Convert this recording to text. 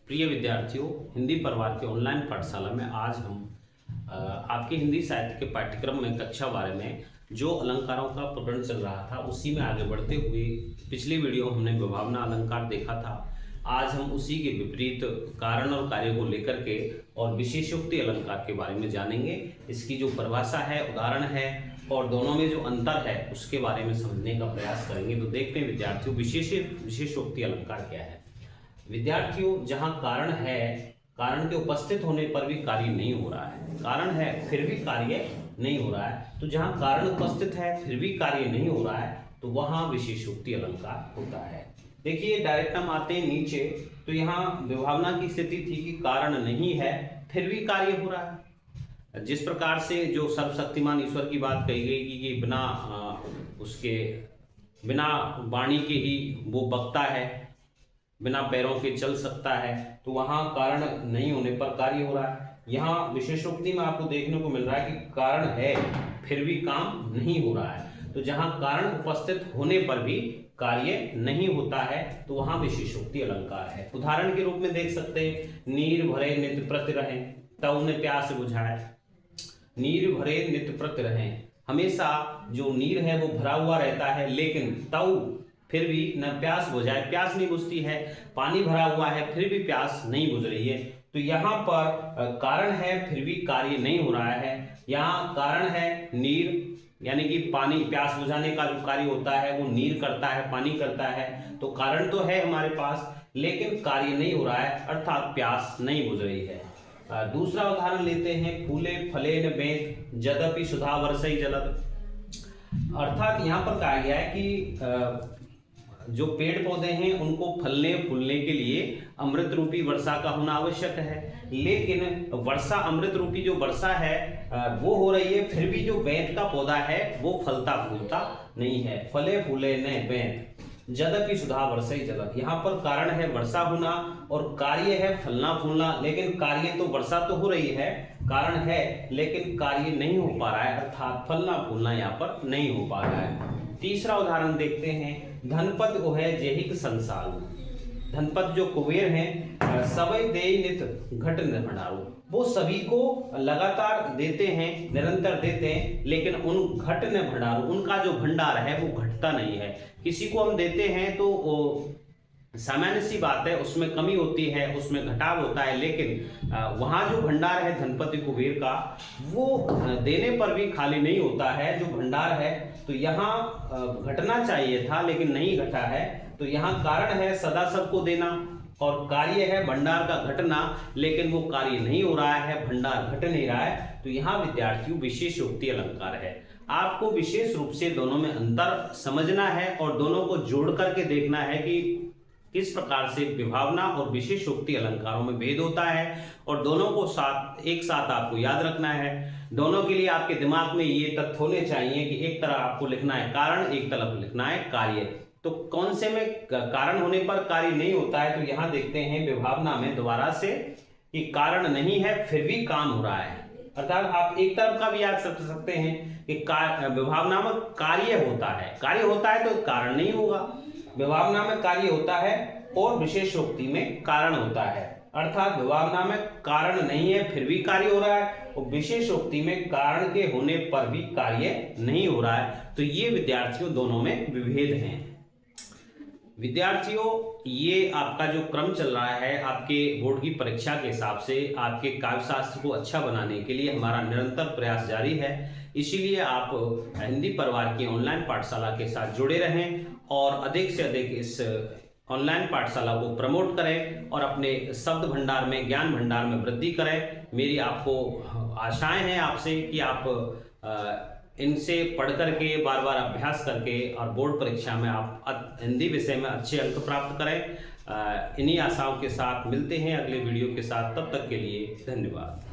प्रिय विद्यार्थियों, हिंदी परिवार के ऑनलाइन पाठशाला में आज हम आपके हिंदी साहित्य के पाठ्यक्रम में कक्षा 12 में जो अलंकारों का प्रकरण चल रहा था उसी में आगे बढ़ते हुए पिछली वीडियो हमने विभावना अलंकार देखा था। आज हम उसी के विपरीत कारण और कार्य को लेकर के और विशेषोक्ति अलंकार के बारे में जानेंगे। इसकी जो परिभाषा है, उदाहरण है और दोनों में जो अंतर है उसके बारे में समझने का प्रयास करेंगे। तो देखते हैं विद्यार्थियों, विशेषोक्ति अलंकार क्या है। विद्यार्थियों, जहाँ कारण है, कारण के उपस्थित होने पर भी कार्य नहीं हो रहा है, कारण है फिर भी कार्य नहीं हो रहा है, तो जहाँ कारण उपस्थित है फिर भी कार्य नहीं हो रहा है तो वहाँ विशेषोक्ति अलंकार होता है। देखिए, डायरेक्ट हम आते हैं नीचे, तो यहाँ विभावना की स्थिति थी कि कारण नहीं है फिर भी कार्य हो रहा है। जिस प्रकार से जो सर्वशक्तिमान ईश्वर की बात कही गई कि बिना वाणी के ही वो बकता है, बिना पैरों के चल सकता है, तो वहाँ कारण नहीं होने पर कार्य हो रहा है। यहाँ विशेषोक्ति में आपको देखने को मिल रहा है कि कारण है फिर भी काम नहीं हो रहा है, तो जहाँ कारण उपस्थित होने पर भी कार्य नहीं होता है तो वहाँ विशेषोक्ति अलंकार है। उदाहरण के रूप में देख सकते हैं, नीर भरे नित्य प्रति रहें, तऊ ने प्यास बुझाए। नीर भरे नित्य प्रति रहें, हमेशा जो नीर है वो भरा हुआ रहता है, लेकिन तऊ फिर भी न प्यास बुझाए, प्यास नहीं बुझती है। पानी भरा हुआ है फिर भी प्यास नहीं बुझ रही है, तो यहाँ पर कारण है फिर भी कार्य नहीं हो रहा है। यहाँ कारण है नीर, यानी कि पानी, प्यास बुझाने का जो कार्य होता है वो नीर करता है, पानी करता है, तो कारण तो है हमारे पास लेकिन कार्य नहीं हो रहा है, अर्थात प्यास नहीं बुझ रही है। दूसरा उदाहरण लेते हैं, फूले फले न बेंत यद्यपि सुधा वर्षई जलद। अर्थात यहाँ पर कहा गया है कि जो पेड़ पौधे हैं उनको फलने फूलने के लिए अमृत रूपी वर्षा का होना आवश्यक है, लेकिन वर्षा, अमृत रूपी जो वर्षा है वो हो रही है, फिर भी जो बेंत का पौधा है वो फलता फूलता नहीं है। फले फूले न बेंत यद्यपि सुधा वर्षई जलद, यहाँ पर कारण है वर्षा होना और कार्य है फलना फूलना, लेकिन कार्य तो वर्षा तो हो रही है, कारण है लेकिन कार्य नहीं हो पा रहा है, अर्थात फलना फूलना यहाँ पर नहीं हो पा रहा है। तीसरा उदाहरण देखते हैं, धनपत है जेहिक संसार। धनपत जो कुबेर हैं, सबई देई नित घट न भंडारो, वो सभी को लगातार देते हैं, निरंतर देते हैं, लेकिन उन घट न भंडारो, उनका जो भंडार है वो घटता नहीं है। किसी को हम देते हैं तो सामान्य सी बात है, उसमें कमी होती है, उसमें घटाव होता है, लेकिन वहाँ जो भंडार है धनपति कुबेर का, वो देने पर भी खाली नहीं होता है, जो भंडार है, तो यहाँ घटना चाहिए था लेकिन नहीं घटा है, तो यहाँ कारण है सदा सबको देना और कार्य है भंडार का घटना, लेकिन वो कार्य नहीं हो रहा है, भंडार घट नहीं रहा है, तो यहाँ विद्यार्थियों विशेषोक्ति अलंकार है। आपको विशेष रूप से दोनों में अंतर समझना है और दोनों को जोड़ करके देखना है कि किस प्रकार से विभावना और विशेषोक्ति अलंकारों में भेद होता है, और दोनों को एक साथ आपको याद रखना है। दोनों के लिए आपके दिमाग में ये तथ्य होने चाहिए कि एक तरफ आपको लिखना है कारण, एक तरफ लिखना है कार्य। तो कौन से में कारण होने पर कार्य नहीं होता है, तो यहाँ देखते हैं विभावना में दोबारा से कि कारण नहीं है फिर भी काम हो रहा है, अर्थात आप एक तरफ का भी याद रख सकते हैं कि विभावना में कार्य होता है, कार्य होता है तो कारण नहीं होगा। विभावना में कार्य होता है और विशेषोक्ति में कारण होता है, अर्थात विभावना में कारण नहीं है फिर भी कार्य हो रहा है और विशेषोक्ति में कारण के होने पर भी कार्य नहीं हो रहा है। तो ये विद्यार्थियों दोनों में विभेद हैं। विद्यार्थियों, ये आपका जो क्रम चल रहा है आपके बोर्ड की परीक्षा के हिसाब से आपके काव्यशास्त्र को अच्छा बनाने के लिए हमारा निरंतर प्रयास जारी है। इसीलिए आप हिंदी परिवार की ऑनलाइन पाठशाला के साथ जुड़े रहें और अधिक से अधिक इस ऑनलाइन पाठशाला को प्रमोट करें और अपने शब्द भंडार में, ज्ञान भंडार में वृद्धि करें। मेरी आपको आशाएं हैं आपसे कि आप इनसे पढ़ करके, बार बार अभ्यास करके और बोर्ड परीक्षा में आप हिंदी विषय में अच्छे अंक प्राप्त करें। इन्हीं आशाओं के साथ मिलते हैं अगले वीडियो के साथ, तब तक के लिए धन्यवाद।